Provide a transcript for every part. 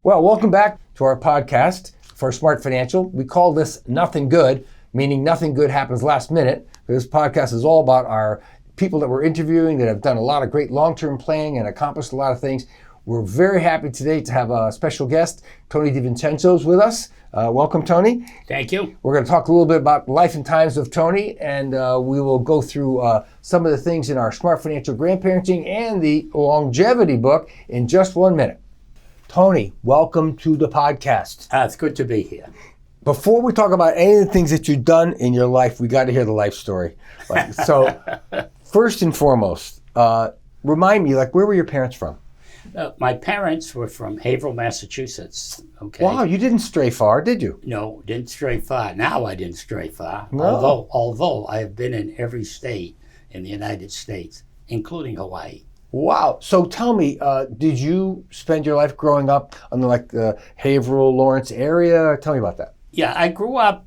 Well, welcome back to our podcast for Smart Financial. We call this Nothing Good, meaning nothing good happens last minute. This podcast is all about our people that we're interviewing that have done a lot of great long-term planning and accomplished a lot of things. We're very happy today to have a special guest, Tony Divincenzo, is with us. Welcome, Tony. Thank you. We're going to talk a little bit about life and times of Tony, and we will go through some of the things in our Smart Financial Grandparenting and the Longevity book in just 1 minute. Tony, welcome to the podcast. It's good to be here. Before we talk about any of the things that you've done in your life, we got to hear the life story. So, first and foremost, remind me, where were your parents from? My parents were from Haverhill, Massachusetts. Okay. Wow, you didn't stray far, did you? No, didn't stray far. Now I didn't stray far. No. Although I have been in every state in the United States, including Hawaii. Wow. So tell me, did you spend your life growing up in the Haverhill, Lawrence area? Tell me about that. Yeah, I grew up,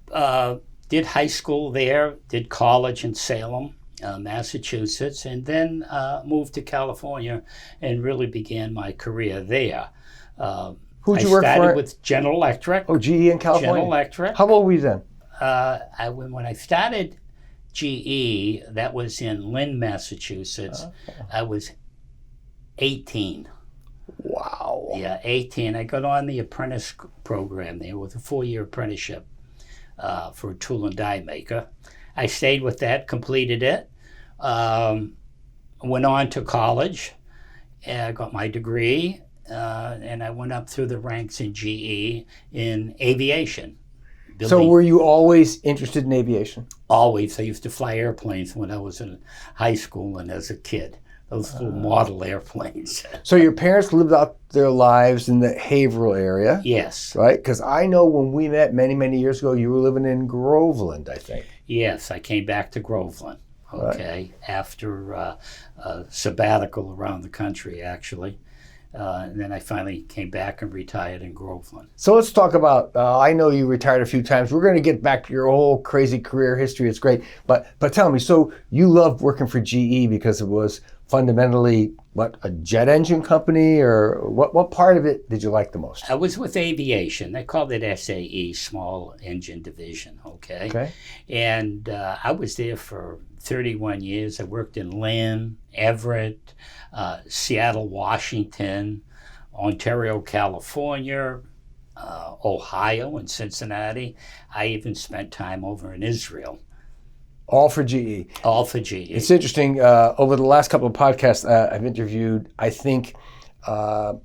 did high school there, did college in Salem, Massachusetts, and then moved to California and really began my career there. Who'd you work for? I started with General Electric. Oh, GE in California? General Electric. How old were you then? When I started GE, that was in Lynn, Massachusetts, I was 18. Wow. Yeah, 18. I got on the apprentice program there with a 4-year apprenticeship for a tool and die maker. I stayed with that, completed it, went on to college, got my degree, and I went up through the ranks in GE in aviation. So were you always interested in aviation? Always. I used to fly airplanes when I was in high school and as a kid. Those little model airplanes. So your parents lived out their lives in the Haverhill area? Yes. Right? Because I know when we met many, many years ago, you were living in Groveland, I think. Yes, I came back to Groveland, okay, after a sabbatical around the country, actually. And then I finally came back and retired in Groveland. So let's talk about, I know you retired a few times. We're going to get back to your whole crazy career history. It's great. But tell me, so you loved working for GE because it was fundamentally, a jet engine company? Or what part of it did you like the most? I was with aviation. They called it SAE, Small Engine Division, okay? And I was there for 31 years. I worked in Lynn, Everett, Seattle, Washington, Ontario, California, Ohio, and Cincinnati. I even spent time over in Israel. All for GE. All for GE. It's interesting. Over the last couple of podcasts I've interviewed, I think the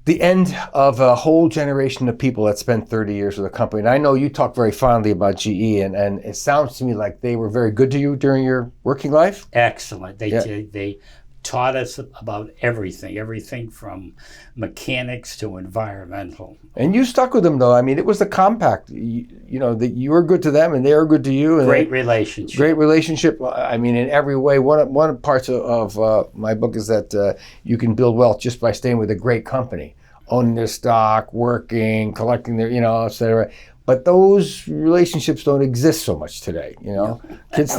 end of a whole generation of people that spent 30 years with a company. And I know you talk very fondly about GE, and it sounds to me like they were very good to you during your working life. Excellent. They taught us about everything from mechanics to environmental. And you stuck with them, though. I mean, it was the compact. That you were good to them and they were good to you. And Great relationship. Great relationship. I mean, in every way. One of the parts of my book is that you can build wealth just by staying with a great company, owning their stock, working, collecting their, et cetera. But those relationships don't exist so much today, No. Kids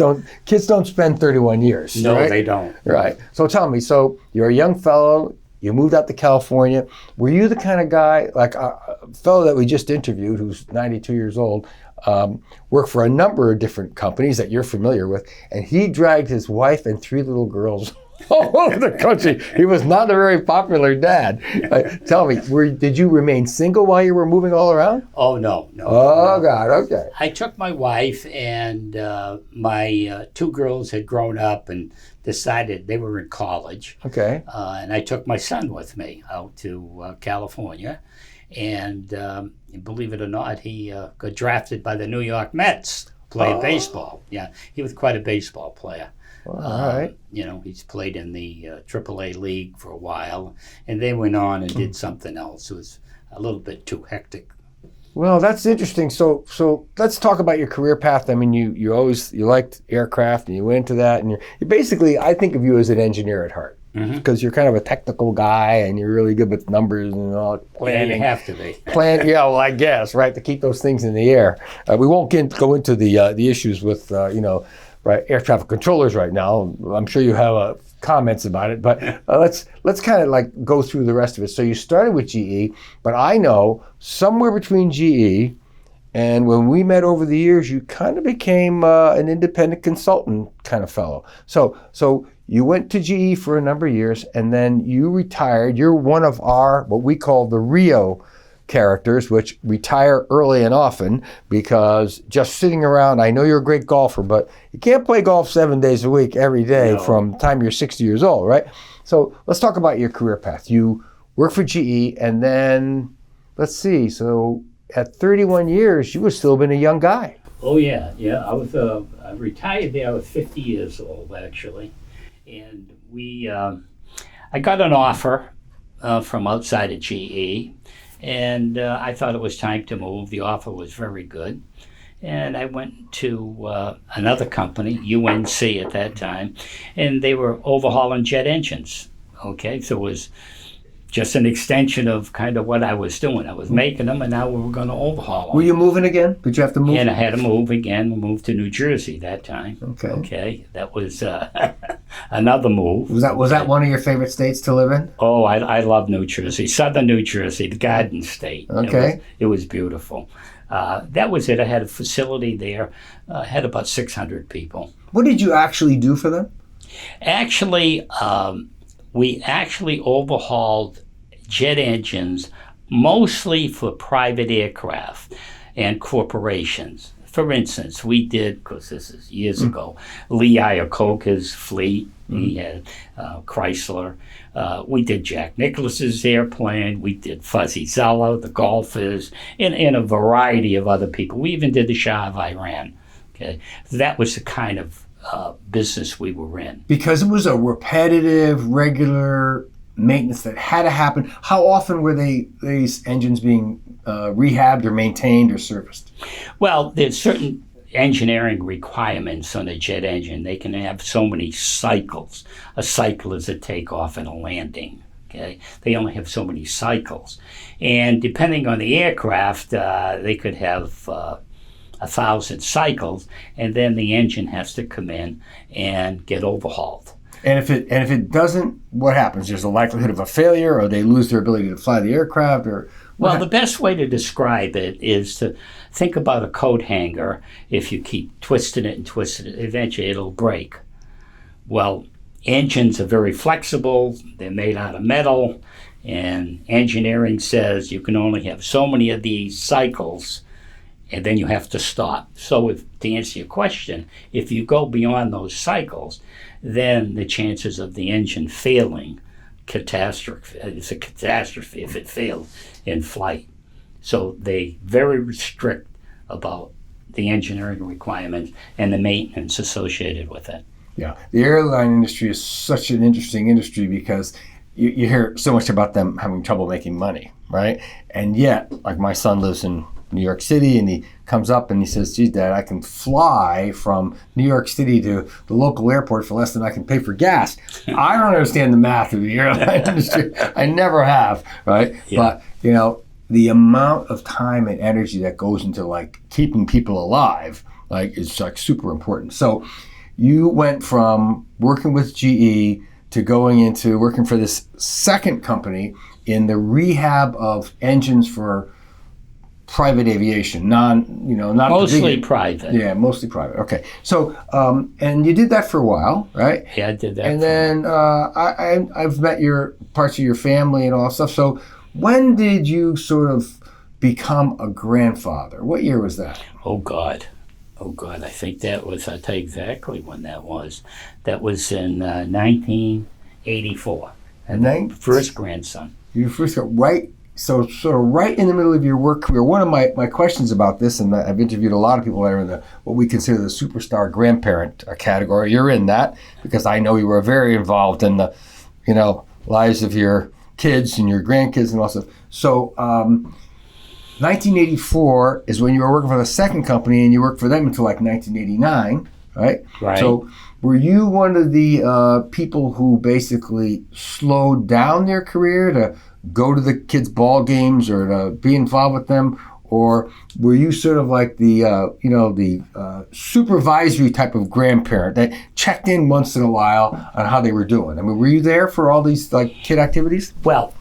don't spend 31 years. No, right? They don't. Right. So tell me, so you're a young fellow, you moved out to California. Were you the kind of guy, like a fellow that we just interviewed, who's 92 years old, worked for a number of different companies that you're familiar with, and he dragged his wife and 3 little girls all over the country. He was not a very popular dad. Tell me, did you remain single while you were moving all around? Oh, no. Oh, no. God, okay. I took my wife, and my 2 girls had grown up and decided they were in college. Okay. And I took my son with me out to California. And believe it or not, he got drafted by the New York Mets, playing baseball. Yeah, he was quite a baseball player. Well, all right. He's played in the AAA league for a while, and they went on and did something else. It was a little bit too hectic. Well, that's interesting. So let's talk about your career path. I mean, you liked aircraft, and you went into that, and you basically, I think of you as an engineer at heart. Because you're kind of a technical guy and you're really good with numbers and all planning. Yeah, you have to be. I guess, right, to keep those things in the air. We won't go into the issues with, air traffic controllers right now. I'm sure you have a comments about it, but let's kind of like go through the rest of it. So you started with GE, but I know somewhere between GE and when we met over the years, you kind of became an independent consultant kind of fellow. So you went to GE for a number of years, and then you retired. You're one of our, what we call the Rio characters, which retire early and often because just sitting around, I know you're a great golfer, but you can't play golf 7 days a week every day from the time you're 60 years old, right? So let's talk about your career path. You worked for GE, and then, let's see, so at 31 years, you would still been a young guy. Oh, yeah. I was I retired there. I was 50 years old, actually. And I got an offer from outside of GE, and I thought it was time to move. The offer was very good. And I went to another company, UNC at that time, and they were overhauling jet engines. Okay, so it was just an extension of kind of what I was doing. I was making them, and now we were going to overhaul them. Were you moving again? Did you have to move? And I had to move again. We moved to New Jersey that time. Okay. That was another move. Was that one of your favorite states to live in? Oh, I love New Jersey. Southern New Jersey, the Garden State. Okay. It was beautiful. That was it. I had a facility there. Had about 600 people. What did you actually do for them? Actually, we actually overhauled jet engines mostly for private aircraft and corporations. For instance, we did, because this is years ago, Lee Iacocca's fleet. He had Chrysler. We did Jack Nicklaus's airplane. We did Fuzzy Zoeller, the golfers, and a variety of other people. We even did the Shah of Iran. Okay, that was the kind of business we were in. Because it was a repetitive, regular maintenance that had to happen. How often were these engines being rehabbed or maintained or serviced? Well, there's certain engineering requirements on a jet engine. They can have so many cycles. A cycle is a takeoff and a landing. Okay, they only have so many cycles, and depending on the aircraft, they could have 1,000 cycles, and then the engine has to come in and get overhauled. And if it doesn't, what happens? There's a likelihood of a failure, or they lose their ability to fly the aircraft, or well, the best way to describe it is to think about a coat hanger. If you keep twisting it and twisting it, eventually it'll break. Well, engines are very flexible. They're made out of metal, and engineering says you can only have so many of these cycles, and then you have to stop. So to answer your question, if you go beyond those cycles, then the chances of the engine failing, it's a catastrophe if it failed in flight. So they very restrict about the engineering requirements and the maintenance associated with it. Yeah, the airline industry is such an interesting industry because you hear so much about them having trouble making money, right? And yet, like my son lives in New York City, and he comes up and he says, geez, Dad, I can fly from New York City to the local airport for less than I can pay for gas. I don't understand the math of the airline industry. I never have, right? Yeah. But, the amount of time and energy that goes into, like, keeping people alive, like, is, like, super important. So you went from working with GE to going into working for this second company in the rehab of engines for private aviation, not mostly private. Yeah, mostly private. Okay, so and you did that for a while, right? Yeah, I did that. And then I've met your parts of your family and all that stuff. So when did you sort of become a grandfather? What year was that? Oh God, I think that was. I'll tell you exactly when that was. That was in 1984. And first grandson. You first got right. So sort of right in the middle of your work career, one of my questions about this, and I've interviewed a lot of people that are in what we consider the superstar grandparent category. You're in that because I know you were very involved in the, lives of your kids and your grandkids and all stuff. So 1984 is when you were working for the second company, and you worked for them until like 1989, right? Right. So were you one of the people who basically slowed down their career to go to the kids' ball games or to be involved with them, or were you sort of like the supervisory type of grandparent that checked in once in a while on how they were doing? I mean, were you there for all these like kid activities? Well,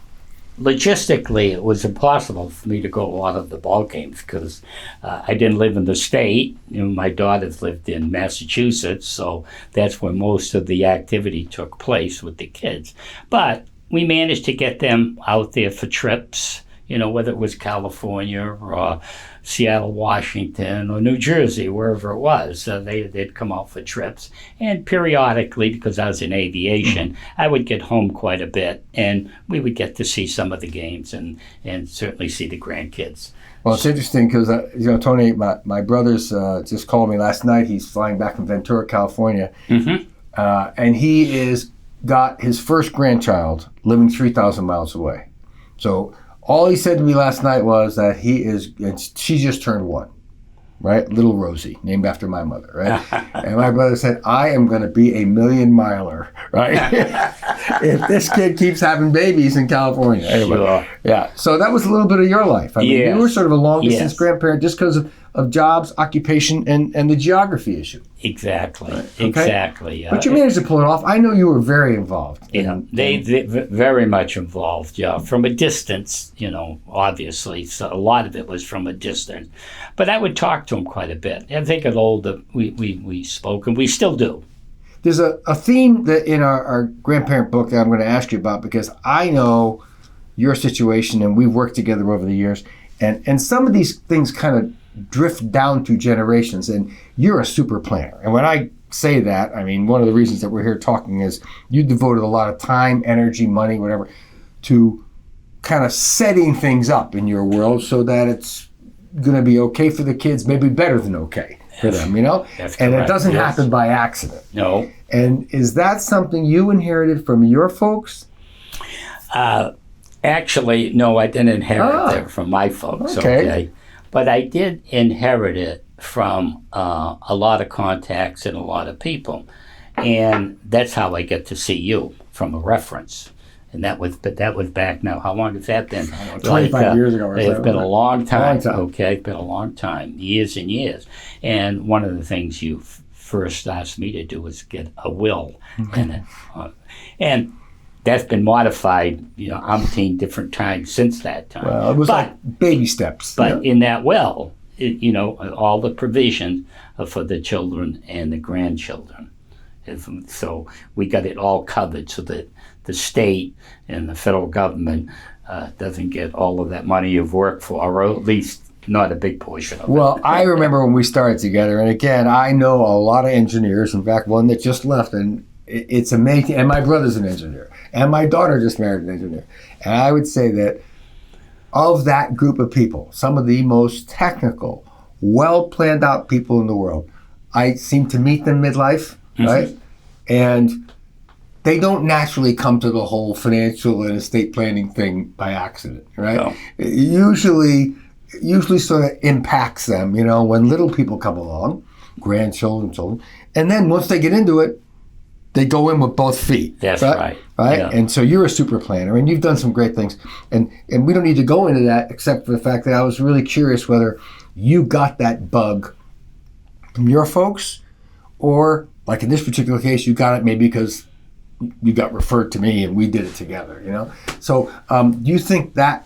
logistically, it was impossible for me to go to a lot of the ball games because I didn't live in the state. My daughters lived in Massachusetts, so that's where most of the activity took place with the kids. But we managed to get them out there for trips, whether it was California or Seattle, Washington, or New Jersey, wherever it was. They'd come out for trips. And periodically, because I was in aviation, I would get home quite a bit, and we would get to see some of the games and certainly see the grandkids. Well, it's interesting because, Tony, my brother's just called me last night. He's flying back from Ventura, California, and he got his first grandchild living 3,000 miles away. So all he said to me last night was that she just turned 1, right? Little Rosie, named after my mother, right? And my brother said, I am going to be a million-miler, right? If this kid keeps having babies in California. Anyway, sure. Yeah. So that was a little bit of your life. I mean, yes. You were sort of a long-distance grandparent just because of jobs, occupation, and the geography issue. Exactly. Right. Okay. Exactly. But you managed to pull it off. I know you were very involved. They very much involved, yeah. From a distance, obviously. So a lot of it was from a distance. But I would talk to them quite a bit. I think at older, we spoke, and we still do. There's a theme that in our grandparent book that I'm going to ask you about, because I know your situation, and we've worked together over the years, and some of these things kind of drift down through generations, and you're a super planner. And when I say that, I mean, one of the reasons that we're here talking is you devoted a lot of time, energy, money, whatever, to kind of setting things up in your world so that it's going to be okay for the kids, maybe better than okay for them, That's and correct. it doesn't happen by accident. No. And is that something you inherited from your folks? Actually, no, I didn't inherit it from my folks, okay? But I did inherit it from a lot of contacts and a lot of people. And that's how I get to see you, from a reference. And that was back now. How long has that been? 25 years ago or so. It's been a long time. Okay, it's been a long time, years and years. And one of the things you first asked me to do was get a will. And that's been modified, umpteen different times since that time. Well, it was like baby steps. But in that will, all the provisions are for the children and the grandchildren. So we got it all covered so that the state and the federal government doesn't get all of that money you've worked for, or at least not a big portion of it. Well, I remember when we started together, and again, I know a lot of engineers, in fact, one that just left, and it's amazing. And my brother's an engineer, and my daughter just married an engineer. And I would say that of that group of people, some of the most technical, well-planned out people in the world, I seem to meet them midlife, right? And they don't naturally come to the whole financial and estate planning thing by accident, right? No. It usually sort of impacts them, when little people come along, grandchildren, children, and then once they get into it, they go in with both feet. That's right. Right? Yeah. And so you're a super planner, and you've done some great things. And we don't need to go into that except for the fact that I was really curious whether you got that bug from your folks, or like in this particular case, you got it maybe because you got referred to me and we did it together, So do you think that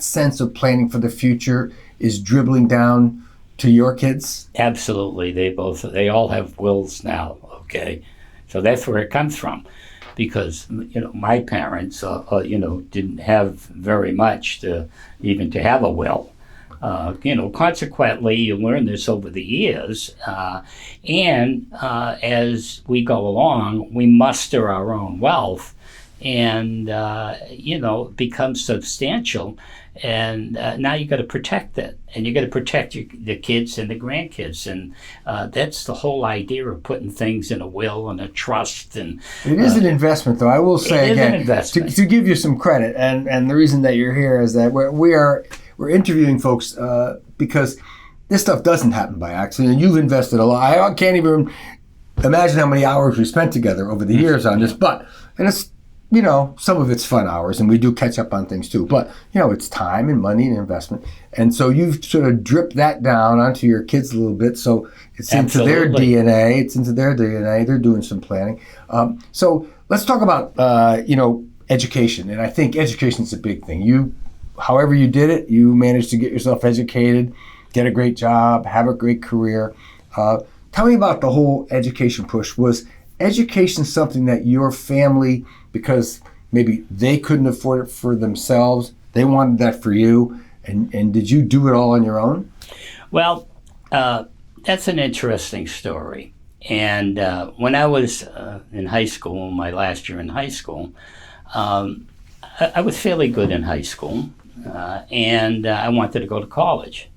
sense of planning for the future is dribbling down to your kids? Absolutely. They all have wills now, okay? So that's where it comes from, because my parents, didn't have very much to have a will. Consequently, you learn this over the years, and as we go along, we muster our own wealth, and it becomes substantial. And now you got to protect it, and you got to protect the kids and the grandkids, and that's the whole idea of putting things in a will and a trust. And it is an investment, though. I will say again, to give you some credit, and the reason that you're here is that we're interviewing folks because this stuff doesn't happen by accident. You've invested a lot. I can't even imagine how many hours we spent together over the years on this, and it's some of it's fun hours, and we do catch up on things too. But, it's time and money and investment. And so you've sort of dripped that down onto your kids a little bit. So it's Absolutely. into their DNA. It's into their DNA. They're doing some planning. So let's talk about, education. And I think education is a big thing. However you did it, you managed to get yourself educated, get a great job, have a great career. Tell me about the whole education push. Was education something that your family, because maybe they couldn't afford it for themselves, they wanted that for you, and did you do it all on your own? Well, that's an interesting story. And when I was in high school, my last year in high school, I was fairly good in high school, and I wanted to go to college.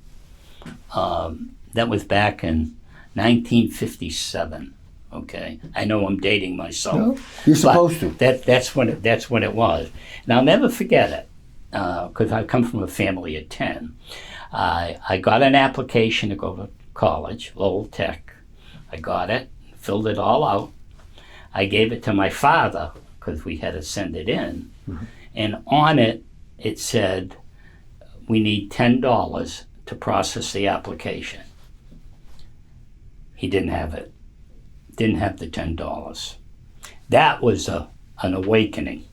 That was back in 1957. Okay, I know I'm dating myself. No, you're supposed to. That's when it was. And I'll never forget it, because I come from a family of 10. I got an application to go to college, Lowell Tech. I got it, filled it all out. I gave it to my father because we had to send it in, and on it said, "We need $10 to process the application." He didn't have it. Didn't have the $10. That was an awakening.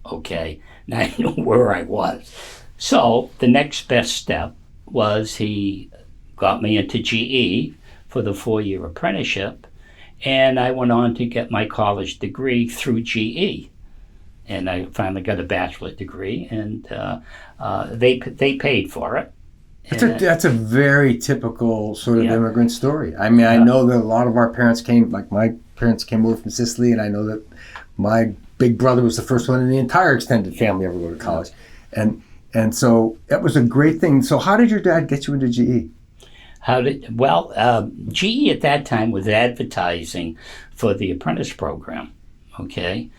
Okay, now I knew where I was. So the next best step was he got me into GE for the 4-year apprenticeship, and I went on to get my college degree through GE. And I finally got a bachelor's degree, and they paid for it. That's a very typical sort of immigrant story. I mean, I know that a lot of our parents came, like my parents came over from Sicily, and I know that my big brother was the first one in the entire extended family ever go to college. And so that was a great thing. So how did your dad get you into GE? GE at that time was advertising for the apprentice program. Okay,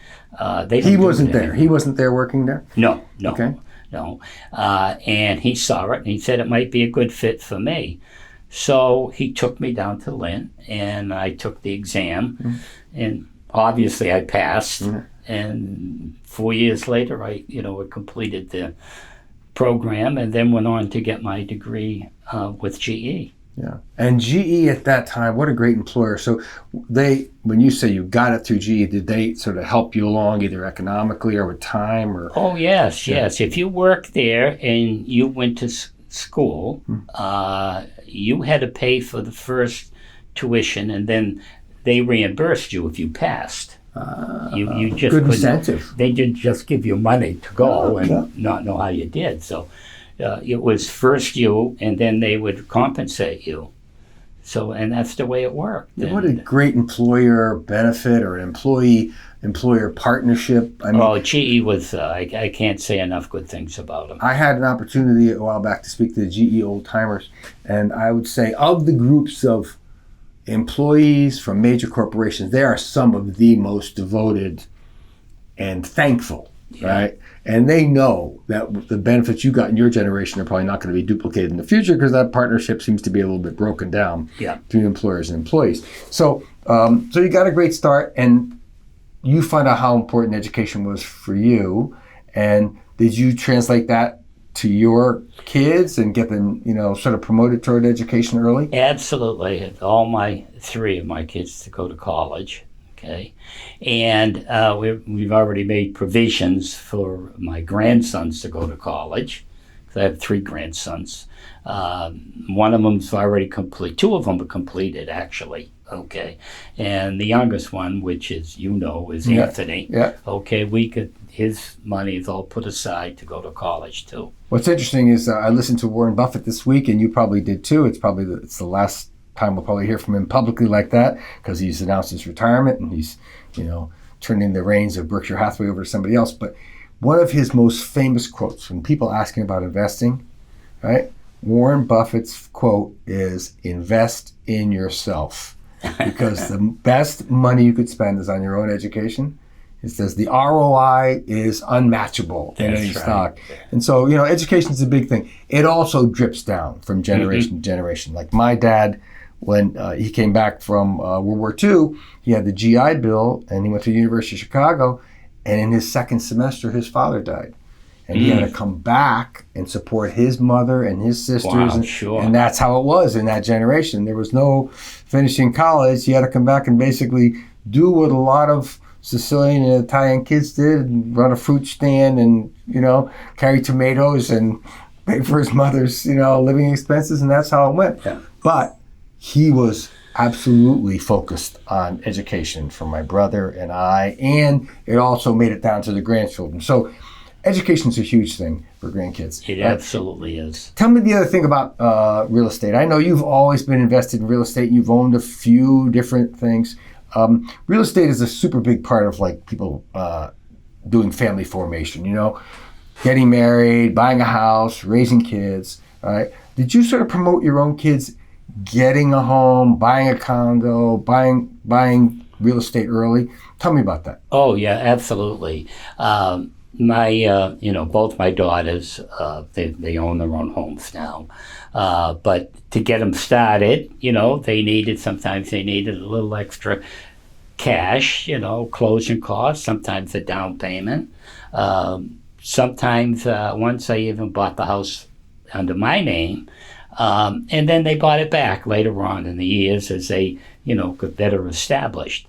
he wasn't there. He wasn't there working there. No. Okay. No, and he saw it, and he said it might be a good fit for me. So he took me down to Lynn, and I took the exam, and obviously I passed. And 4 years later, I completed the program, and then went on to get my degree with GE. Yeah, and GE at that time, what a great employer. So when you say you got it through GE, did they sort of help you along either economically or with time? Or Oh, yes. If you worked there and you went to school, you had to pay for the first tuition, and then they reimbursed you if you passed. You just good couldn't. incentive. They didn't just give you money to go and not know how you did. So it was first you, and then they would compensate you. So, and that's the way it worked. What a great employer benefit or employer partnership. I mean, GE was, I can't say enough good things about them. I had an opportunity a while back to speak to the GE old timers, and I would say of the groups of employees from major corporations, they are some of the most devoted and thankful, right? And they know that the benefits you got in your generation are probably not going to be duplicated in the future, because that partnership seems to be a little bit broken down between employers and employees. So, so you got a great start, and you find out how important education was for you. And did you translate that to your kids and get them, sort of promoted toward education early? Absolutely. All 3 of my kids to go to college. Okay, and we've already made provisions for my grandsons to go to college. I have 3 grandsons. One of them's already complete. 2 of them are completed, actually. Okay, and the youngest one, which is Anthony. Yeah. Okay, his money is all put aside to go to college too. What's interesting is I listened to Warren Buffett this week, and you probably did too. It's the last time we'll probably hear from him publicly like that, because he's announced his retirement and he's, turning the reins of Berkshire Hathaway over to somebody else. But one of his most famous quotes when people ask him about investing, right? Warren Buffett's quote is, "Invest in yourself," because the best money you could spend is on your own education. It says the ROI is unmatchable in any stock. And so, education is a big thing. It also drips down from generation to generation. Like my dad, when he came back from World War II, he had the GI Bill, and he went to the University of Chicago, And in his second semester, his father died. And he had to come back and support his mother and his sisters. Wow, sure. And that's how it was in that generation. There was no finishing college. He had to come back and basically do what a lot of Sicilian and Italian kids did, and run a fruit stand and, carry tomatoes and pay for his mother's, living expenses. And that's how it went. Yeah. But he was absolutely focused on education for my brother and I. And it also made it down to the grandchildren. So education's a huge thing for grandkids. It absolutely is. Tell me the other thing about real estate. I know you've always been invested in real estate. You've owned a few different things. Real estate is a super big part of people doing family formation, getting married, buying a house, raising kids. All right. Did you sort of promote your own kids getting a home, buying a condo, buying real estate early? Tell me about that. Oh, yeah, absolutely. My, both my daughters, they own their own homes now. But to get them started, sometimes they needed a little extra cash, closing costs, sometimes a down payment. Sometimes once I even bought the house under my name, and then they bought it back later on in the years as they, got better established.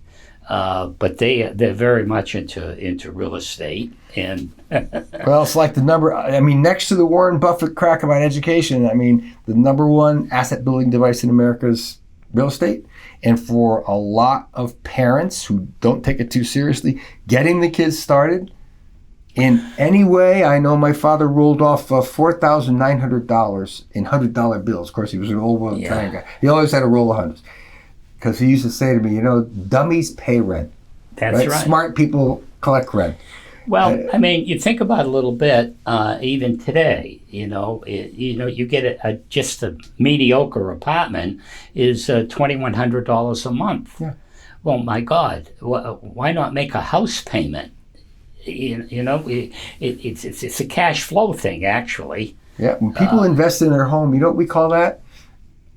But they're very much into real estate. And well, it's like next to the Warren Buffett crack about education, the number one asset building device in America is real estate. And for a lot of parents who don't take it too seriously, getting the kids started in any way, I know my father rolled off $4,900 in $100 bills. Of course, he was an old Italian guy. He always had a roll of hundreds. Because he used to say to me, dummies pay rent. That's right. Smart people collect rent. Well, you think about it a little bit, even today, you get just a mediocre apartment is $2,100 a month. Yeah. Well, my God, why not make a house payment? It's a cash flow thing, actually. Yeah, when people invest in their home, you know what we call that?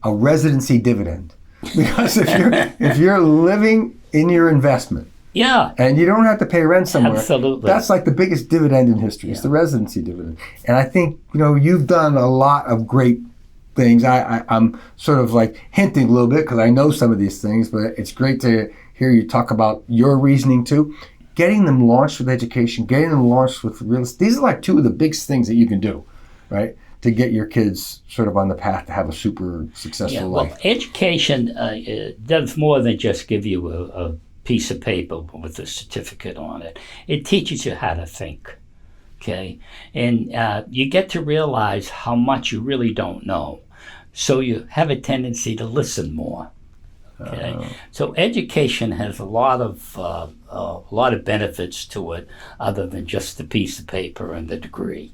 A residency dividend. Because if you're living in your investment, yeah, and you don't have to pay rent somewhere, absolutely, that's like the biggest dividend in history. It's the residency dividend. And I think you've done a lot of great things. I'm sort of hinting a little bit because I know some of these things, but it's great to hear you talk about your reasoning too. Getting them launched with education, getting them launched with real estate. These are two of the biggest things that you can do, right? To get your kids sort of on the path to have a super successful life. Well, education does more than just give you a piece of paper with a certificate on it. It teaches you how to think, okay? And you get to realize how much you really don't know. So you have a tendency to listen more, okay? So education has a lot of benefits to it other than just the piece of paper and the degree.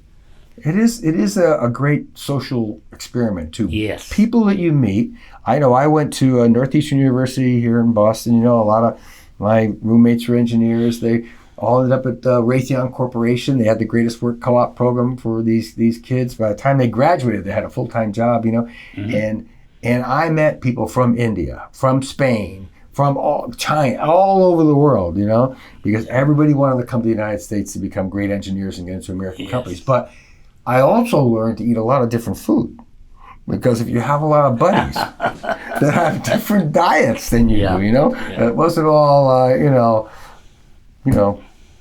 It is a great social experiment too. Yes. People that you meet. I know I went to Northeastern University here in Boston. A lot of my roommates were engineers. They all ended up at Raytheon Corporation. They had the greatest work co-op program for these kids. By the time they graduated, they had a full-time job. And I met people from India, from Spain, from China, all over the world. Because everybody wanted to come to the United States to become great engineers and get into American companies. But I also learned to eat a lot of different food, because if you have a lot of buddies that have different diets than you do, it wasn't all,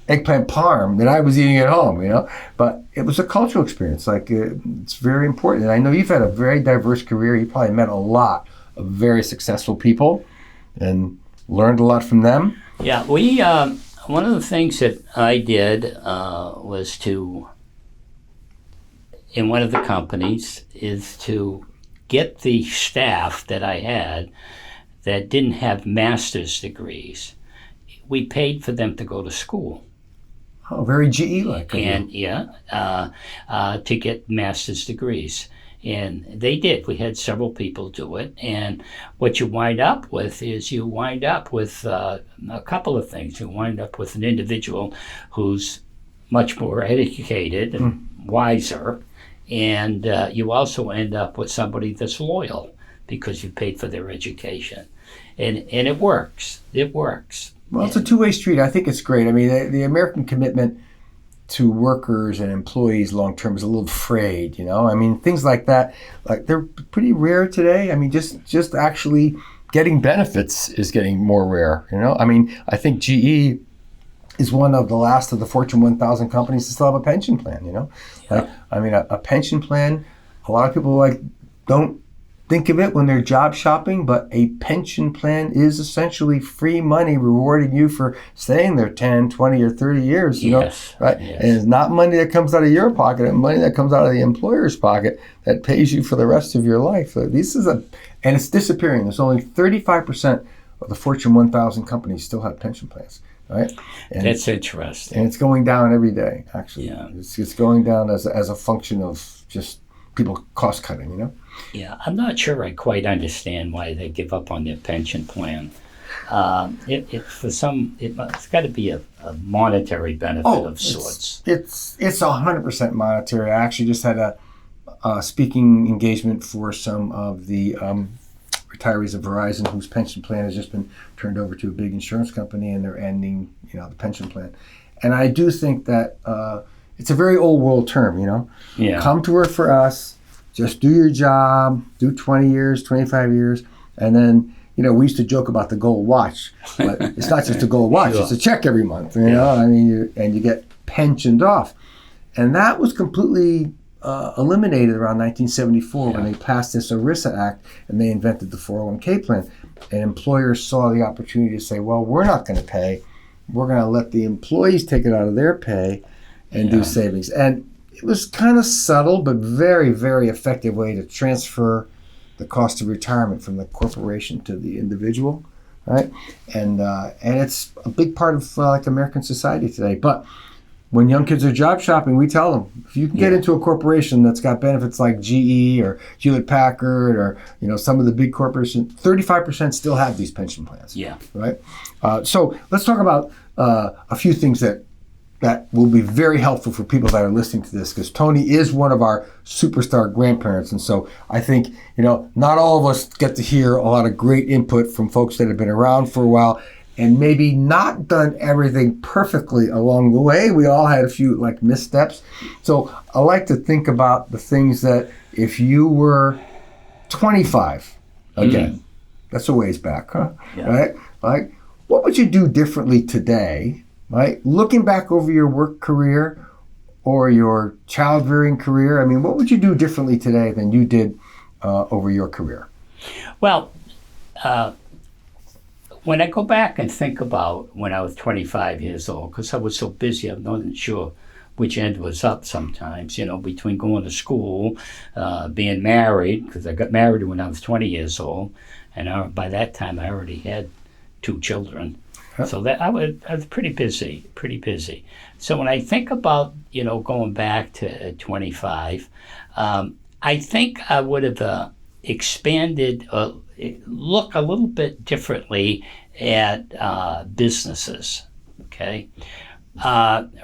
eggplant parm that I was eating at home, but it was a cultural experience. It's very important. And I know you've had a very diverse career. You probably met a lot of very successful people and learned a lot from them. Yeah, one of the things that I did was in one of the companies is to get the staff that I had that didn't have master's degrees. We paid for them to go to school. Oh, very GE-like. And to get master's degrees. And they did. We had several people do it. And what you wind up with is a couple of things. You wind up with an individual who's much more educated and wiser. And you also end up with somebody that's loyal because you paid for their education. And it works. It works. Well, it's a two-way street. I think it's great. I mean, the American commitment to workers and employees long term is a little frayed, you know? I mean, things like that, like they're pretty rare today. I mean, just actually getting benefits is getting more rare, you know? I mean, I think GE is one of the last of the Fortune 1000 companies to still have a pension plan, you know? Yeah. Like, I mean, a pension plan, a lot of people like don't think of it when they're job shopping, but a pension plan is essentially free money rewarding you for staying there 10, 20, or 30 years, you know, right? Yes. And it's not money that comes out of your pocket, it's money that comes out of the employer's pocket that pays you for the rest of your life. So and it's disappearing. There's only 35% of the Fortune 1000 companies still have pension plans, right? And that's interesting. And it's going down every day, actually. Yeah. It's going down as a function of just people cost cutting, you know? Yeah, I'm not sure I quite understand why they give up on their pension plan. It's got to be a monetary benefit of sorts. It's 100% monetary. I actually just had a speaking engagement for some of the retirees of Verizon whose pension plan has just been turned over to a big insurance company, and they're ending, you know, the pension plan. And I do think that it's a very old world term, you know? Yeah. Come to work for us. Just do your job, do 20 years, 25 years, and then, you know, we used to joke about the gold watch, but it's not just a gold watch, Sure. It's a check every month, you know, I mean, you get pensioned off. And that was completely eliminated around 1974 when they passed this ERISA Act and they invented the 401k plan. And employers saw the opportunity to say, well, we're not going to pay, we're going to let the employees take it out of their pay and do savings. And it was kind of subtle, but very, very effective way to transfer the cost of retirement from the corporation to the individual, right? And it's a big part of like American society today. But when young kids are job shopping, we tell them, if you can get into a corporation that's got benefits like GE or Hewlett Packard or, you know, some of the big corporations, 35% still have these pension plans. Yeah. Right? So let's talk about a few things that will be very helpful for people that are listening to this, because Tony is one of our superstar grandparents. And so I think, you know, not all of us get to hear a lot of great input from folks that have been around for a while and maybe not done everything perfectly along the way. We all had a few like missteps. So I like to think about the things that if you were 25, again, that's a ways back, huh? Yeah. Right? Like, what would you do differently today? Right? Looking back over your work career or your child-rearing career, I mean, what would you do differently today than you did over your career? Well, when I go back and think about when I was 25 years old, because I was so busy, I'm not sure which end was up sometimes, you know, between going to school, being married, because I got married when I was 20 years old, and by that time I already had 2 children. So that I was pretty busy. So when I think about, you know, going back to 25, I think I would have expanded, look a little bit differently at businesses, okay?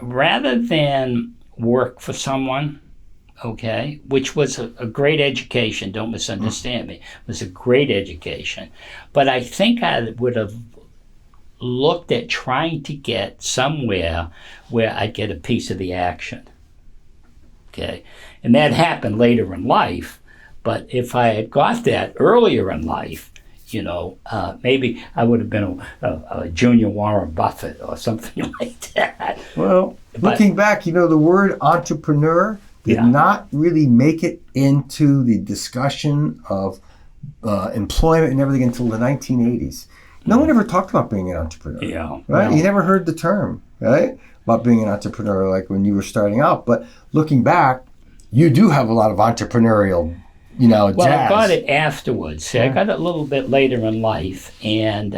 Rather than work for someone, okay, which was a great education, don't misunderstand me, it was a great education. But I think I would have looked at trying to get somewhere where I'd get a piece of the action. Okay, and that happened later in life, but if I had got that earlier in life, you know, maybe I would have been a junior Warren Buffett or something like that. Well, looking back, you know, the word entrepreneur did not really make it into the discussion of employment and everything until the 1980s. No one ever talked about being an entrepreneur, right? You never heard the term, right, about being an entrepreneur like when you were starting out. But looking back, you do have a lot of entrepreneurial, you know, well, jazz. I got it afterwards. I got it a little bit later in life, and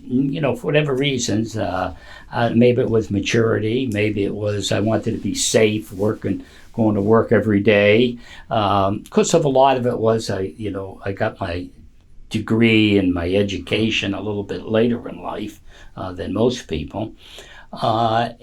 you know, for whatever reasons, maybe it was maturity, maybe it was I wanted to be safe, going to work every day. Because of a lot of it was I got my degree and my education a little bit later in life than most people. But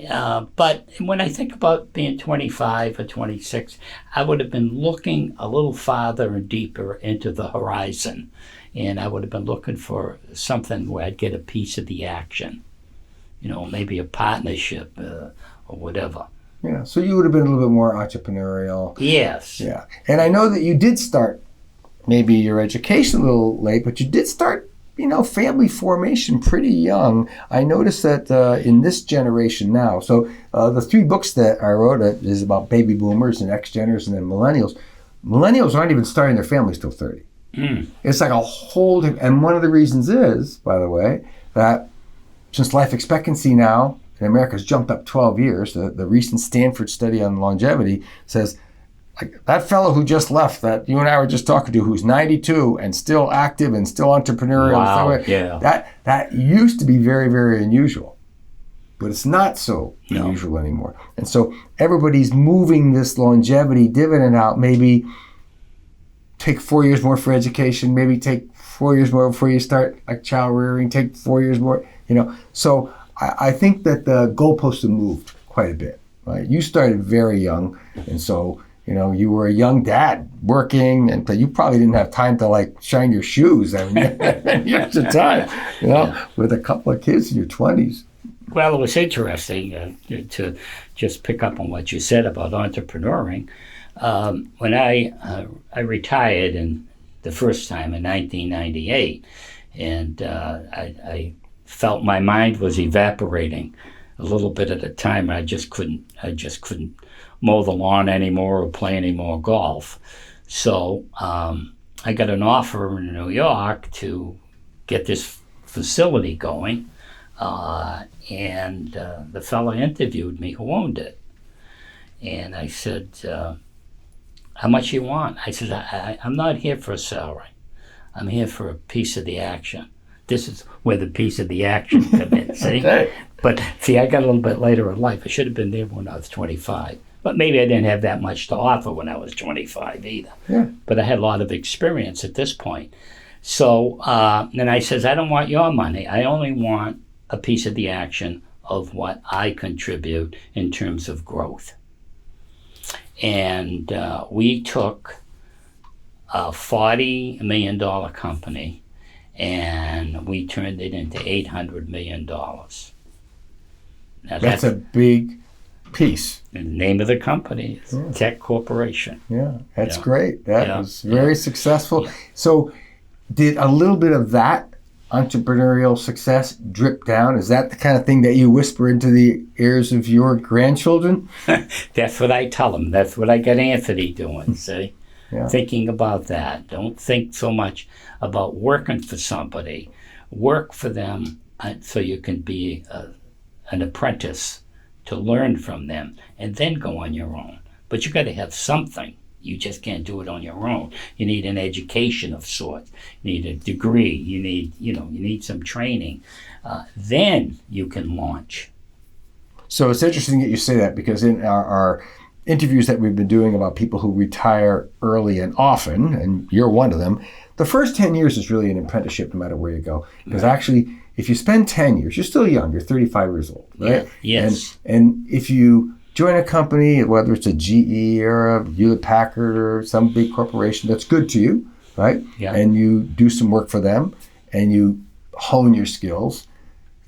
when I think about being 25 or 26, I would have been looking a little farther and deeper into the horizon. And I would have been looking for something where I'd get a piece of the action. maybe a partnership or whatever. Yeah, so you would have been a little bit more entrepreneurial. Yes. Yeah, and I know that you did start maybe your education a little late, but you did start, family formation pretty young. I noticed that in this generation now, so the 3 books that I wrote is about baby boomers and X-Geners and then millennials. Millennials aren't even starting their families till 30. It's like a whole different, and one of the reasons is, by the way, that since life expectancy now in America has jumped up 12 years, the recent Stanford study on longevity says, like that fellow who just left, that you and I were just talking to, who's 92 and still active and still entrepreneurial. Wow, yeah. That used to be very, very unusual, but it's not so unusual anymore. And so everybody's moving this longevity dividend out. Maybe take 4 years more for education. Maybe take 4 years more before you start like child rearing. Take 4 years more. So I think that the goalposts have moved quite a bit. Right? You started very young, and so. You were a young dad working, and you probably didn't have time to like shine your shoes. I mean, years of time, with a couple of kids in your 20s. Well, it was interesting to just pick up on what you said about entrepreneuring. When I retired the first time in 1998, and I felt my mind was evaporating a little bit at a time. I just couldn't mow the lawn anymore or play any more golf. So I got an offer in New York to get this facility going, and the fellow interviewed me who owned it. And I said, how much you want? I said, I'm not here for a salary. I'm here for a piece of the action. This is where the piece of the action come in, see? Okay. But see, I got a little bit later in life. I should have been there when I was 25. But maybe I didn't have that much to offer when I was 25 either. Yeah. But I had a lot of experience at this point. So then I says, I don't want your money. I only want a piece of the action of what I contribute in terms of growth. And we took a $40 million company and we turned it into $800 million. Now that's a big piece. The name of the company is Tech Corporation. Yeah, that's great. That was very successful. Yeah. So did a little bit of that entrepreneurial success drip down? Is that the kind of thing that you whisper into the ears of your grandchildren? That's what I tell them. That's what I got Anthony doing, see? Thinking about that. Don't think so much about working for somebody. Work for them so you can be an apprentice to learn from them, and then go on your own. But you got to have something. You just can't do it on your own. You need an education of sorts. You need a degree. You need some training. Then you can launch. So it's interesting that you say that, because in our interviews that we've been doing about people who retire early and often, and you're one of them, the first 10 years is really an apprenticeship no matter where you go. Because actually, if you spend 10 years, you're still young, you're 35 years old, right? Yeah. Yes. And if you join a company, whether it's a GE or a Hewlett-Packard or some big corporation that's good to you, right? Yeah. And you do some work for them and you hone your skills,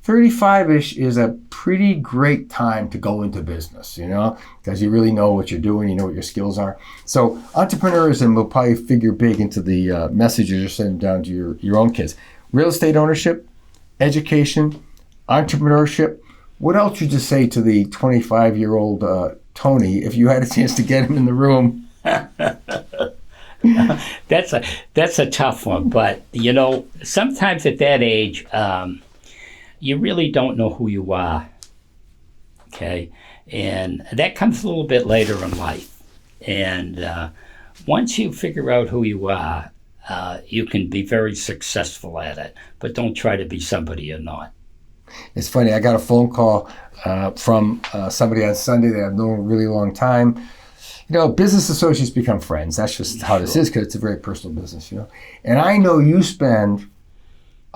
35-ish is a pretty great time to go into business, because you really know what you're doing, you know what your skills are. So entrepreneurism will probably figure big into the messages you're sending down to your own kids. Real estate ownership, education, entrepreneurship. What else would you say to the 25-year-old Tony if you had a chance to get him in the room? That's a tough one, but sometimes at that age, you really don't know who you are. Okay, and that comes a little bit later in life. And once you figure out who you are, you can be very successful at it, but don't try to be somebody you're not. It's funny, I got a phone call from somebody on Sunday that I've known a really long time. Business associates become friends. That's just how this is, because it's a very personal business, And I know you spend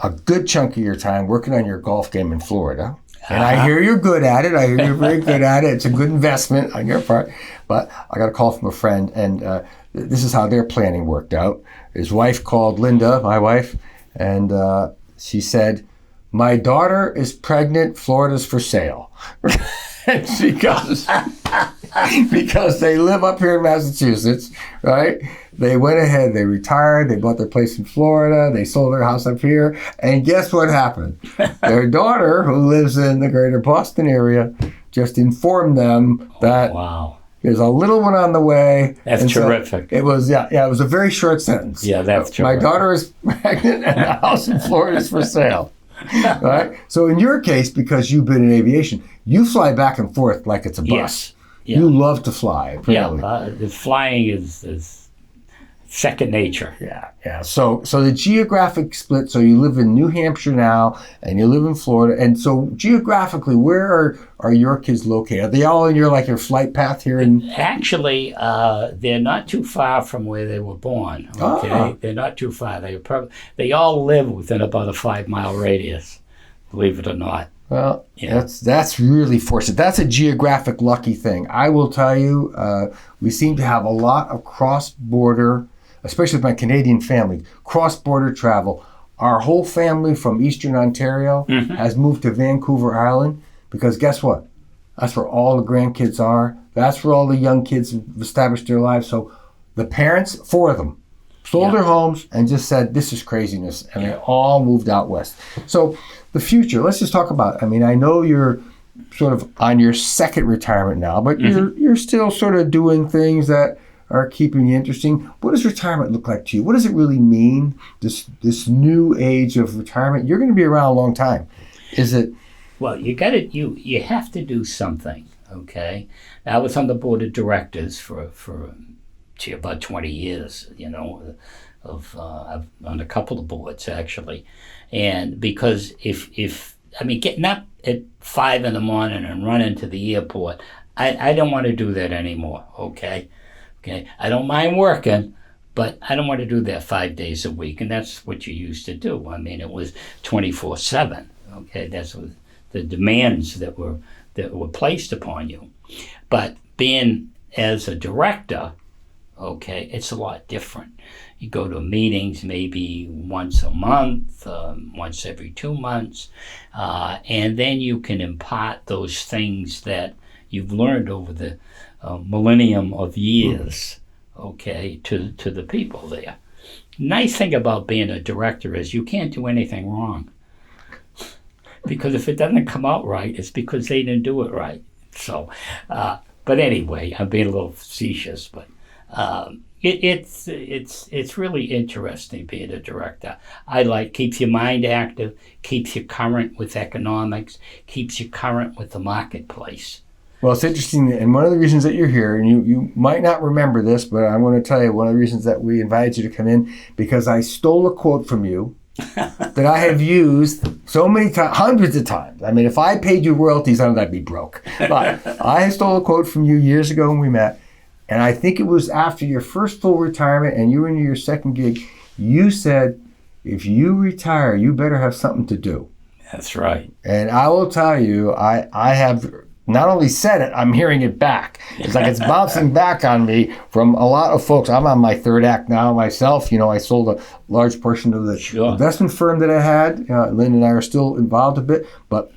a good chunk of your time working on your golf game in Florida. And I hear you're good at it. I hear you're very good at it. It's a good investment on your part. But I got a call from a friend, and this is how their planning worked out. His wife called Linda, my wife, and she said, my daughter is pregnant, Florida's for sale. because they live up here in Massachusetts, right? They went ahead, they retired, they bought their place in Florida, they sold their house up here, and guess what happened? Their daughter, who lives in the greater Boston area, just informed them that there's a little one on the way. That's terrific. So it was, it was a very short sentence. Yeah, that's terrific. My daughter is pregnant and the house in Florida is for sale. Right? So in your case, because you've been in aviation, you fly back and forth like it's a bus. Yes. Yeah. You love to fly, apparently. The flying is second nature. Yeah. So the geographic split, so you live in New Hampshire now, and you live in Florida, and so geographically, where are your kids located? Are they all in your flight path here? Actually, they're not too far from where they were born, okay? They're not too far. They all live within about a 5-mile radius, believe it or not. Well, that's really fortunate. That's a geographic lucky thing. I will tell you, we seem to have a lot of cross-border, especially with my Canadian family, cross-border travel. Our whole family from Eastern Ontario has moved to Vancouver Island because guess what? That's where all the grandkids are. That's where all the young kids have established their lives. So the parents, 4 of them, sold their homes and just said, this is craziness. And they all moved out west. So the future, let's just talk about, I know you're sort of on your second retirement now, but you're still sort of doing things that are keeping you interesting. What does retirement look like to you? What does it really mean, this new age of retirement? You're going to be around a long time. Is it? Well, you have to do something, okay? I was on the board of directors for about 20 years, on a couple of boards actually. And because if getting up at 5 a.m. and running to the airport, I don't want to do that anymore, okay? I don't mind working, but I don't want to do that 5 days a week, and that's what you used to do. It was 24/7, okay? That's what the demands that were placed upon you. But being as a director, okay, it's a lot different. You go to meetings maybe once a month, once every 2 months, and then you can impart those things that you've learned over the millennium of years, okay, to the people there. Nice thing about being a director is you can't do anything wrong. Because if it doesn't come out right, it's because they didn't do it right. So, but anyway, I'm being a little facetious, but it's really interesting being a director. Keeps your mind active, keeps you current with economics, keeps you current with the marketplace. Well, it's interesting, and one of the reasons that you're here, and you might not remember this, but I want to tell you one of the reasons that we invited you to come in, because I stole a quote from you that I have used so many times, hundreds of times. If I paid you royalties on it, I'd be broke. But I stole a quote from you years ago when we met, and I think it was after your first full retirement and you were in your second gig. You said, if you retire, you better have something to do. That's right. And I will tell you, I have not only said it, I'm hearing it back. It's like it's bouncing back on me from a lot of folks. I'm on my third act now myself. I sold a large portion of the investment firm that I had. Lynn and I are still involved a bit, but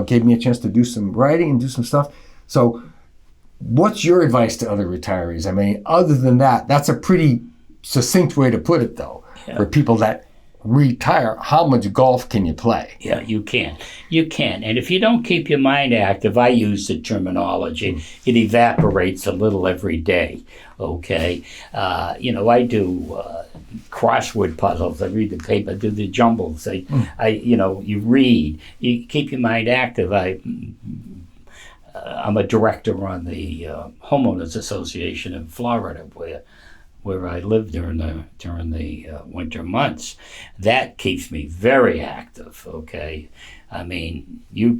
gave me a chance to do some writing and do some stuff. So what's your advice to other retirees? Other than that, that's a pretty succinct way to put it, though, for people that retire. How much golf can you play? Yeah, you can. And if you don't keep your mind active, I use the terminology, it evaporates a little every day, okay? I do crossword puzzles. I read the paper, I do the jumbles. You read. You keep your mind active. I'm a director on the Homeowners Association in Florida, where I live during the winter months. That keeps me very active, okay? You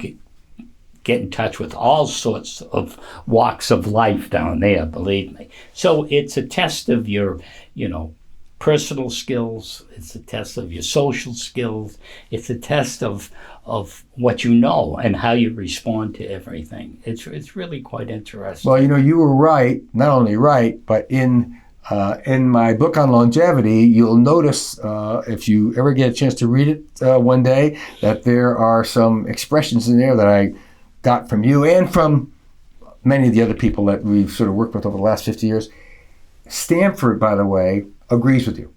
get in touch with all sorts of walks of life down there, believe me. So it's a test of your, personal skills. It's a test of your social skills. It's a test of what you know and how you respond to everything. It's really quite interesting. Well, you were right, not only right, but in In my book on longevity, you'll notice, if you ever get a chance to read it one day, that there are some expressions in there that I got from you and from many of the other people that we've sort of worked with over the last 50 years. Stanford, by the way, agrees with you.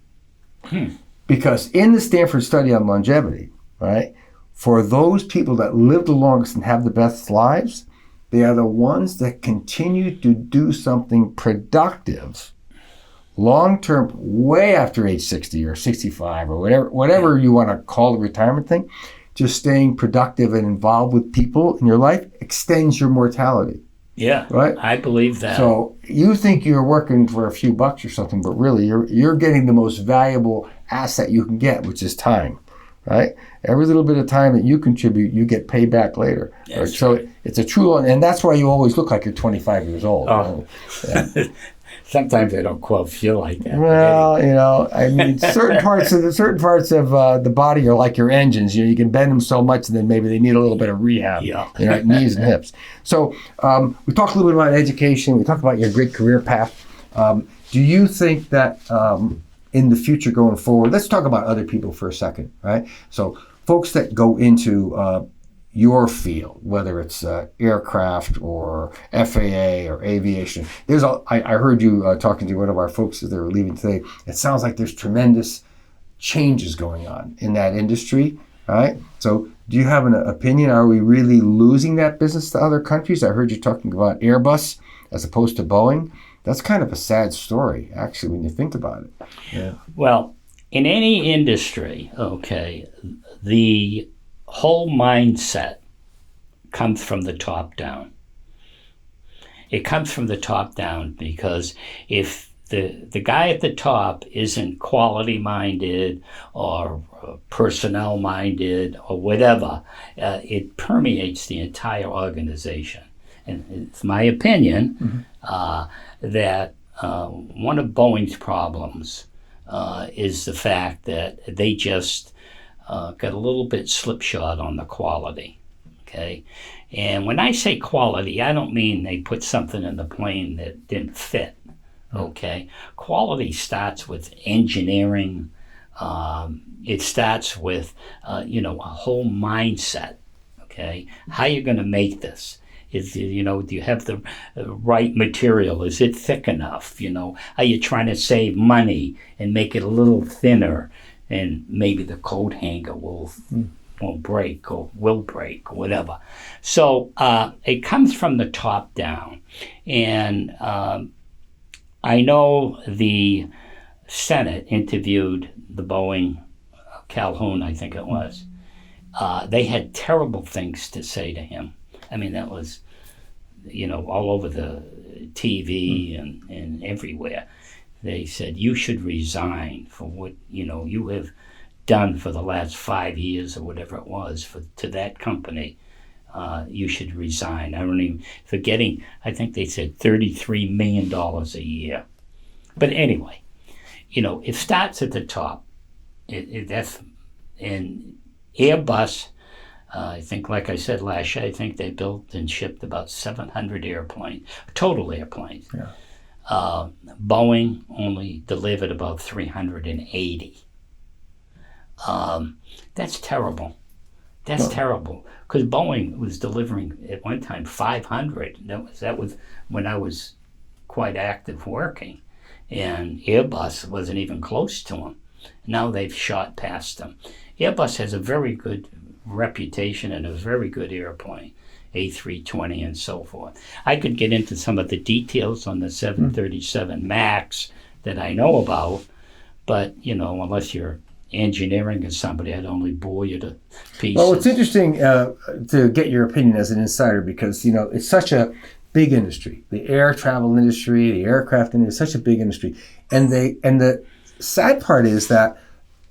Because in the Stanford study on longevity, right, for those people that live the longest and have the best lives, they are the ones that continue to do something productive long-term, way after age 60 or 65 or whatever you want to call the retirement thing. Just staying productive and involved with people in your life extends your mortality. Yeah, right. I believe that. So you think you're working for a few bucks or something, but really you're getting the most valuable asset you can get, which is time, right? Every little bit of time that you contribute, you get paid back later. Right? So it's a true, and that's why you always look like you're 25 years old. Oh. Yeah. Sometimes I don't quite feel like that. Well, you know, I mean, certain parts of the body are like your engines. You know, you can bend them so much, and then maybe they need a little bit of rehab. Yeah. You know, knees and hips. So we talked a little bit about education. We talked about your great career path. Do you think that in the future going forward, let's talk about other people for a second, right? So folks that go into your field, whether it's aircraft or FAA or aviation. I heard you talking to one of our folks as they were leaving today. It sounds like there's tremendous changes going on in that industry, right? So do you have an opinion? Are we really losing that business to other countries? I heard you talking about Airbus as opposed to Boeing. That's kind of a sad story, actually, when you think about it. Yeah. Well, in any industry, okay, the whole mindset comes from the top down. It comes from the top down because if the guy at the top isn't quality minded or personnel minded or whatever, it permeates the entire organization. And it's my opinion that one of Boeing's problems is the fact that they just got a little bit slipshod on the quality, okay? And when I say quality, I don't mean they put something in the plane that didn't fit, okay? Quality starts with engineering. It starts with, a whole mindset, okay? How you're going to make this. Do you have the right material? Is it thick enough? Are you trying to save money and make it a little thinner? And maybe the coat hanger won't break or will break or whatever. So it comes from the top down. And I know the Senate interviewed the Boeing, Calhoun, I think it was. They had terrible things to say to him. I mean, that was, all over the TV and everywhere. They said, you should resign for what, you have done for the last 5 years or whatever it was to that company. You should resign. I think they said $33 million a year. But anyway, it starts at the top. That's in Airbus. I think, like I said last year, I think they built and shipped about 700 airplanes, total airplanes. Yeah. Boeing only delivered about 380. That's terrible. That's terrible. Because Boeing was delivering at one time 500. That was when I was quite active working. And Airbus wasn't even close to them. Now they've shot past them. Airbus has a very good reputation and a very good airplane. A320 and so forth. I could get into some of the details on the 737 MAX that I know about, but, unless you're engineering or somebody, I'd only bore you to pieces. Well, it's interesting to get your opinion as an insider because, it's such a big industry. The air travel industry, the aircraft industry, is such a big industry. And the sad part is that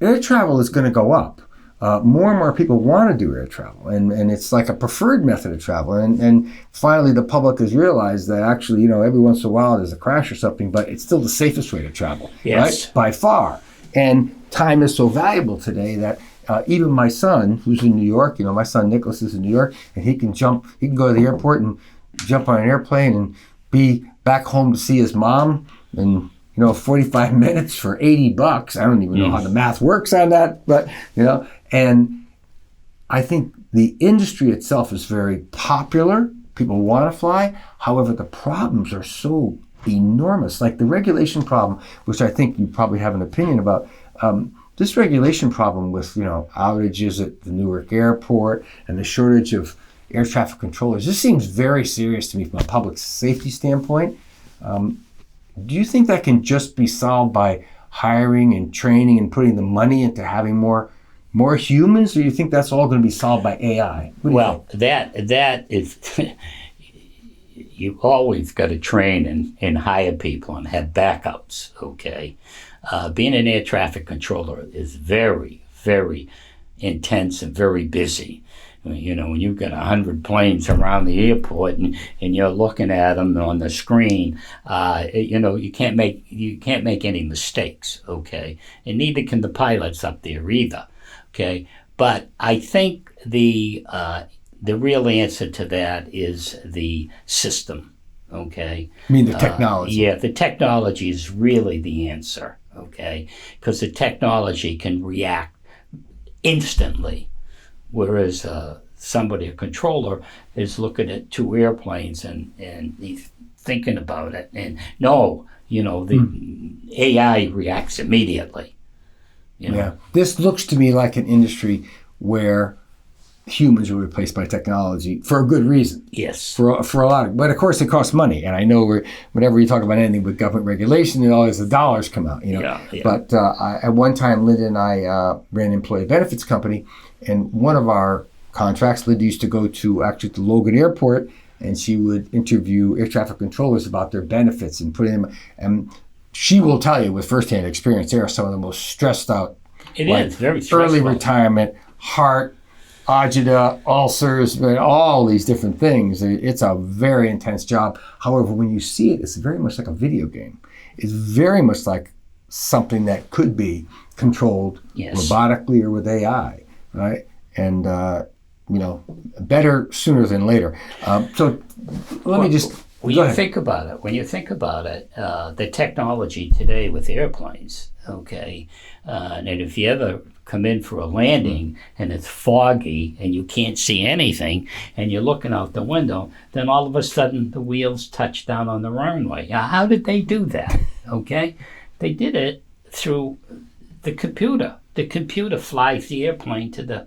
air travel is going to go up. More and more people want to do air travel, and it's like a preferred method of travel. And finally, the public has realized that actually, every once in a while there's a crash or something, but it's still the safest way to travel, right? By far. And time is so valuable today that even my son, who's in New York, my son Nicholas is in New York, and he can go to the airport and jump on an airplane and be back home to see his mom and 45 minutes for $80. I don't even know how the math works on that, but, and I think the industry itself is very popular. People want to fly. However, the problems are so enormous. Like the regulation problem, which I think you probably have an opinion about. This regulation problem with, outages at the Newark airport and the shortage of air traffic controllers, this seems very serious to me from a public safety standpoint. Do you think that can just be solved by hiring and training and putting the money into having more humans, or do you think that's all going to be solved by AI? Well, that is, you always got to train and hire people and have backups, okay? Being an air traffic controller is very, very intense and very busy. When you've got 100 planes around the airport and you're looking at them on the screen, you can't make any mistakes, okay? And neither can the pilots up there either, okay? But I think the real answer to that is the system, okay? You mean the technology? Yeah, the technology is really the answer, okay? Because the technology can react instantly. Whereas a controller, is looking at two airplanes and he's thinking about it. And the AI reacts immediately. Yeah. This looks to me like an industry where humans are replaced by technology for a good reason. Yes. For a lot of, but of course it costs money. And I know whenever you talk about anything with government regulation, always the dollars come out, Yeah. But at one time, Linda and I ran an employee benefits company, and one of our contracts, Linda used to go to actually the Logan Airport, and she would interview air traffic controllers about their benefits and putting them, and she will tell you with firsthand experience, they are some of the most stressed out. It is very stressful. Early retirement, heart, agita, ulcers, but all these different things. It's a very intense job. However, when you see it, it's very much like a video game. It's very much like something that could be controlled robotically or with AI, right? And, better sooner than later. So let me just... When you think about it, the technology today with airplanes, okay, and if you ever come in for a landing and it's foggy and you can't see anything and you're looking out the window, then all of a sudden the wheels touch down on the runway. Now, how did they do that? Okay, they did it through the computer. The computer flies the airplane to the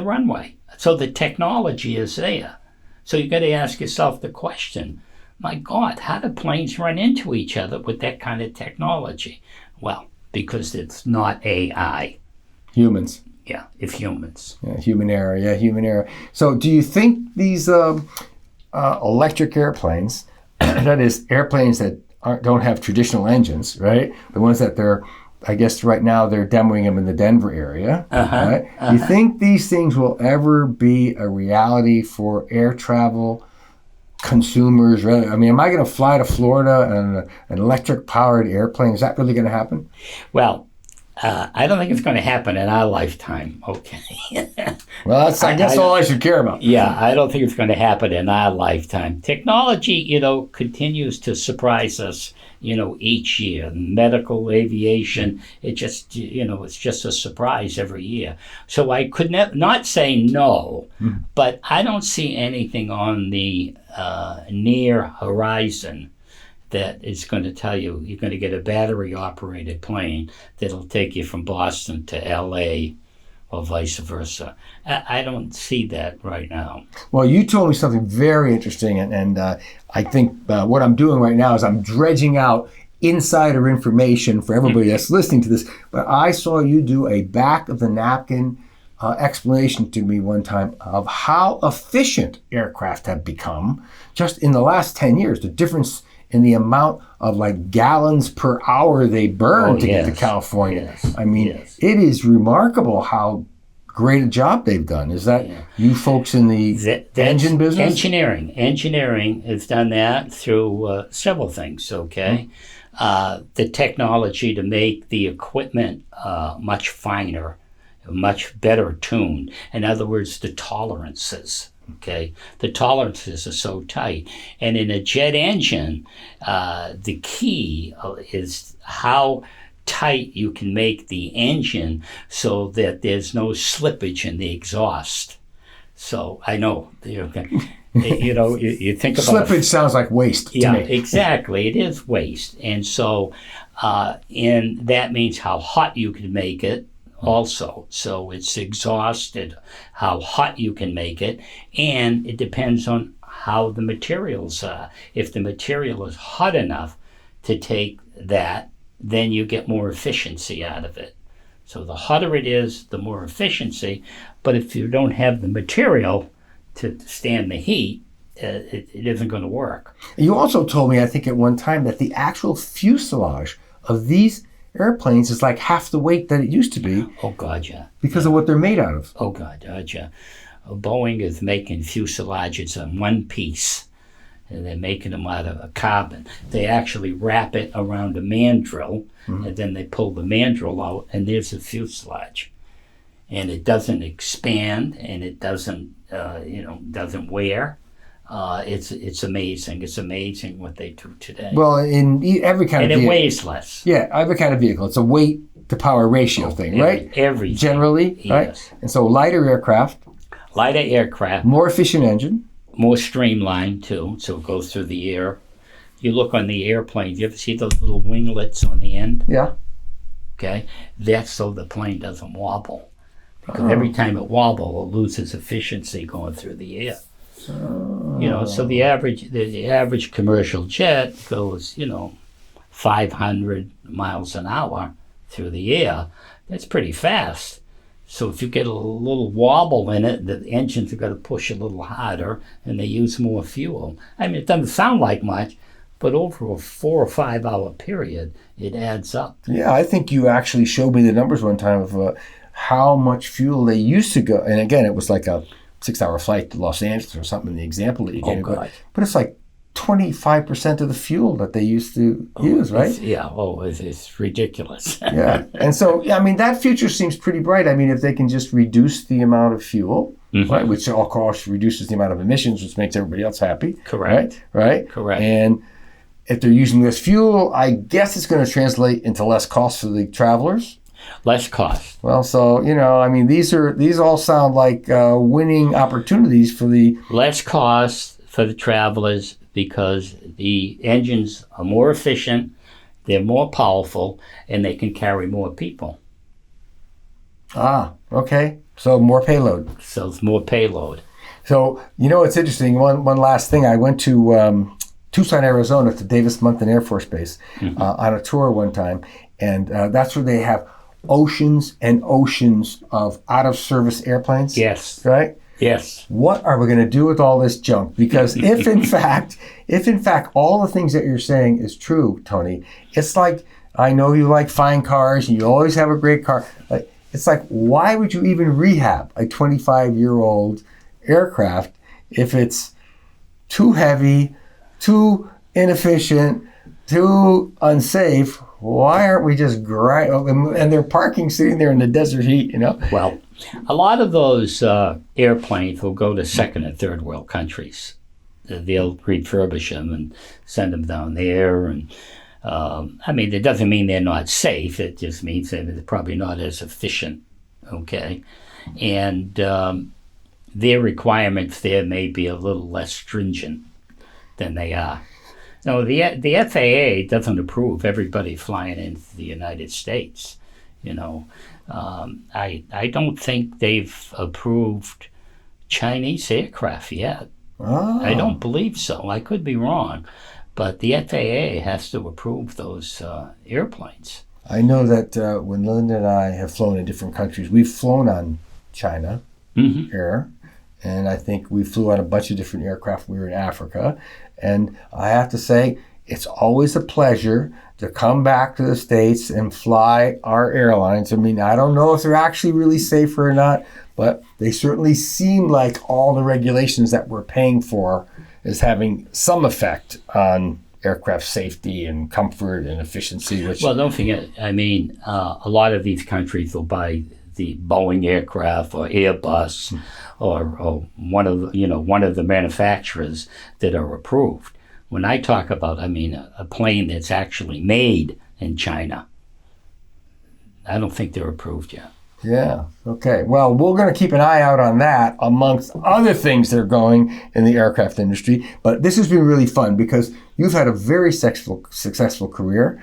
runway. So the technology is there. So you got to ask yourself the question, my God, how do planes run into each other with that kind of technology? Well, because it's not AI. Humans. Yeah, it's humans. Yeah, human error. So do you think these electric airplanes, that is airplanes that don't have traditional engines, right? The ones that I guess right now they're demoing them in the Denver area. Right? Do you think these things will ever be a reality for air travel consumers? I mean, am I going to fly to Florida in an electric-powered airplane? Is that really going to happen? Well, I don't think it's going to happen in our lifetime, okay? Well, that's, I guess, all I should care about. Yeah, I don't think it's going to happen in our lifetime. Technology, continues to surprise us, each year. Medical, aviation, it's just a surprise every year. So I could not say no, but I don't see anything on the near horizon that is going to tell you you're going to get a battery-operated plane that'll take you from Boston to L.A. or vice versa. I don't see that right now. Well, you told me something very interesting, and I think what I'm doing right now is I'm dredging out insider information for everybody that's listening to this. But I saw you do a back-of-the-napkin explanation to me one time of how efficient aircraft have become just in the last 10 years, the difference in the amount of gallons per hour they burn to get to California. Yes. I mean, it is remarkable how great a job they've done. Is that you folks in the engine business? Engineering has done that through several things, okay? The technology to make the equipment much finer, much better tuned. In other words, the tolerances, Okay, the tolerances are so tight. And in a jet engine, the key is how tight you can make the engine so that there's no slippage in the exhaust. So I know, you think about slippage sounds like waste to me. Exactly. It is waste. And so, and that means how hot you can make it also. So it's exhausted, how hot you can make it, and it depends on how the materials are. If the material is hot enough to take that, then you get more efficiency out of it. So the hotter it is, the more efficiency. But if you don't have the material to stand the heat, it isn't going to work. You also told me, I think at one time, that the actual fuselage of these airplanes is like half the weight that it used to be. Oh, God, yeah. Because of what they're made out of. Oh, God, yeah. Boeing is making fuselages in one piece. And they're making them out of carbon. They actually wrap it around a mandrel, and then they pull the mandrel out, and there's a fuselage. And it doesn't expand, and it doesn't, doesn't wear. It's amazing. It's amazing what they do today. Well, in every kind of vehicle. And it weighs less. Yeah, every kind of vehicle. It's a weight to power ratio thing, right? Every generally, right? Yes. And so lighter aircraft. More efficient engine. More streamlined, too, so it goes through the air. You look on the airplanes, you ever see those little winglets on the end? Yeah. Okay? That's so the plane doesn't wobble. Because every time it wobbles, it loses efficiency going through the air. So the average commercial jet goes, 500 miles an hour through the air. That's pretty fast. So if you get a little wobble in it, the engines are going to push a little harder, and they use more fuel. I mean, it doesn't sound like much, but over a 4 or 5 hour period, it adds up. Yeah, I think you actually showed me the numbers one time of how much fuel they used to go. And again, it was like a 6-hour flight to Los Angeles or something, the example that you gave. But it's like 25% of the fuel that they used to use, right? It's ridiculous. Yeah. And so, that future seems pretty bright. I mean, if they can just reduce the amount of fuel, right, which of course reduces the amount of emissions, which makes everybody else happy. Correct. Right? Correct. And if they're using less fuel, I guess it's going to translate into less cost for the travelers. Less cost. Well, so, these all sound like winning opportunities for the... Less cost for the travelers, because the engines are more efficient, they're more powerful, and they can carry more people. Ah, okay. So more payload. So it's more payload. So, it's interesting. One last thing. I went to Tucson, Arizona, to Davis-Monthan Air Force Base on a tour one time, and that's where they have oceans and oceans of out-of-service airplanes. Yes. Right? Yes. What are we going to do with all this junk? Because if in fact all the things that you're saying is true, Tony, it's like, I know you like fine cars and you always have a great car. It's like, why would you even rehab a 25-year-old aircraft if it's too heavy, too inefficient, too unsafe? Why aren't we just and they're parking sitting there in the desert heat, Well, a lot of those airplanes will go to second and third world countries. They'll refurbish them and send them down there. And it doesn't mean they're not safe. It just means that they're probably not as efficient. Okay. And their requirements there may be a little less stringent than they are. No, the FAA doesn't approve everybody flying into the United States. I don't think they've approved Chinese aircraft yet. Oh. I don't believe so. I could be wrong, but the FAA has to approve those airplanes. I know that when Linda and I have flown in different countries, we've flown on China Air, and I think we flew on a bunch of different aircraft. We were in Africa. And I have to say, it's always a pleasure to come back to the States and fly our airlines. I mean, I don't know if they're actually really safer or not, but they certainly seem like all the regulations that we're paying for is having some effect on aircraft safety and comfort and efficiency. Well, don't forget, a lot of these countries will buy the Boeing aircraft or Airbus or one of the manufacturers that are approved. When I talk about, I mean, a plane that's actually made in China, I don't think they're approved yet. Yeah. Okay. Well, we're going to keep an eye out on that amongst other things that are going in the aircraft industry. But this has been really fun because you've had a very successful career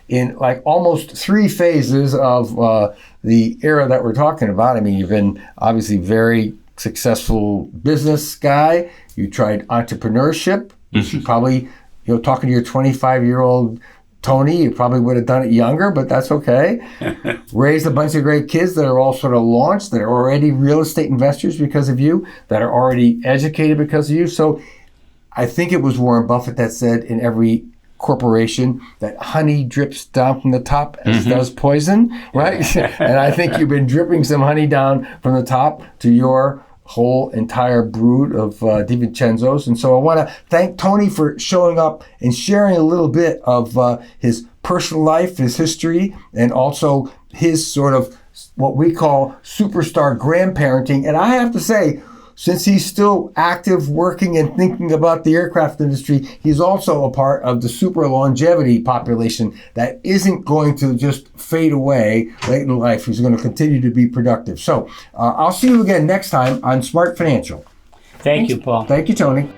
in like almost 3 phases of the era that we're talking about. I mean, you've been obviously very successful business guy. You tried entrepreneurship. You should probably, talking to your 25-year-old Tony, you probably would have done it younger, but that's okay. Raised a bunch of great kids that are all sort of launched, that are already real estate investors because of you, that are already educated because of you. So I think it was Warren Buffett that said in every corporation that honey drips down from the top as does poison, right? And I think you've been dripping some honey down from the top to your whole entire brood of Divincenzos. And so I want to thank Tony for showing up and sharing a little bit of his personal life, his history, and also his sort of what we call superstar grandparenting. And I have to say, since he's still active, working, and thinking about the aircraft industry, he's also a part of the super longevity population that isn't going to just fade away late in life. He's going to continue to be productive. So I'll see you again next time on Smart Financial. Thank you, Paul. Thank you, Tony.